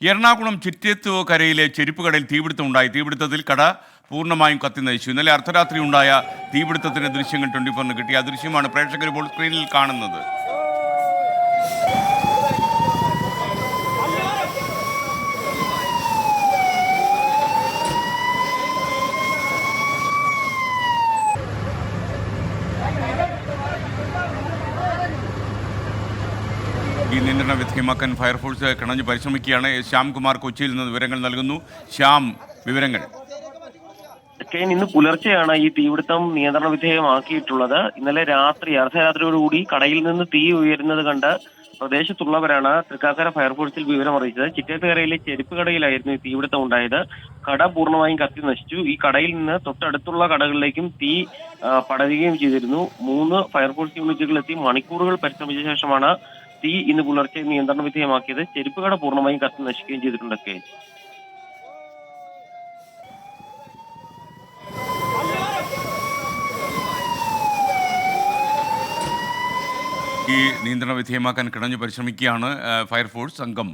എറണാകുളം ചിറ്റേത്തുകരയിലെ ചെരുപ്പ് കടയിൽ തീപിടുത്തമുണ്ടായി. തീപിടുത്തത്തിൽ കട പൂർണ്ണമായും കത്തി നശിച്ചു. ഇന്നലെ അർദ്ധരാത്രി ഉണ്ടായ തീപിടുത്തത്തിന്റെ ദൃശ്യങ്ങൾ 24 കിട്ടി. ആ ദൃശ്യമാണ് പ്രേക്ഷകർ ഇപ്പോൾ സ്ക്രീനിൽ കാണുന്നത്. ഈ നിയന്ത്രണം വിധേയമാക്കാൻ ഫയർഫോഴ്സ് കിണഞ്ഞു പരിശ്രമിക്കുകയാണ്. ശ്യാംകുമാർ കൊച്ചിയിൽ നിന്ന് വിവരങ്ങൾ നൽകുന്നു. ശ്യാം, വിവരങ്ങൾ. ഇന്ന് പുലർച്ചെയാണ് ഈ തീപിടുത്തം നിയന്ത്രണ വിധേയമാക്കിയിട്ടുള്ളത്. ഇന്നലെ അർദ്ധരാത്രിയോടുകൂടി കടയിൽ നിന്ന് തീ ഉയരുന്നത് കണ്ട് പ്രദേശത്തുള്ളവരാണ് തൃക്കാക്കര ഫയർഫോഴ്സിൽ വിവരം അറിയിച്ചത്. ചിറ്റേത്തുകരയിലെ ചെരുപ്പ് കടയിലായിരുന്നു ഈ തീപിടുത്തം ഉണ്ടായത്. കട പൂർണ്ണമായും കത്തി നശിച്ചു. ഈ കടയിൽ നിന്ന് തൊട്ടടുത്തുള്ള കടകളിലേക്കും തീ പടരുകയും ചെയ്തിരുന്നു. 3 ഫയർഫോഴ്സ് യൂണിറ്റുകൾ എത്തി മണിക്കൂറുകൾ പരിശ്രമിച്ച ശേഷമാണ് തീ ഇന്ന് പുലർച്ചെ നിയന്ത്രണ വിധേയമാക്കിയത്. ചെരുപ്പ് കട പൂർണ്ണമായും കത്തി നശിക്കുകയും ചെയ്തിട്ടുണ്ടൊക്കെ. ഈ നിയന്ത്രണ വിധേയമാക്കാൻ കിണഞ്ഞു പരിശ്രമിക്കുകയാണ് ഫയർഫോഴ്സ് സംഘം.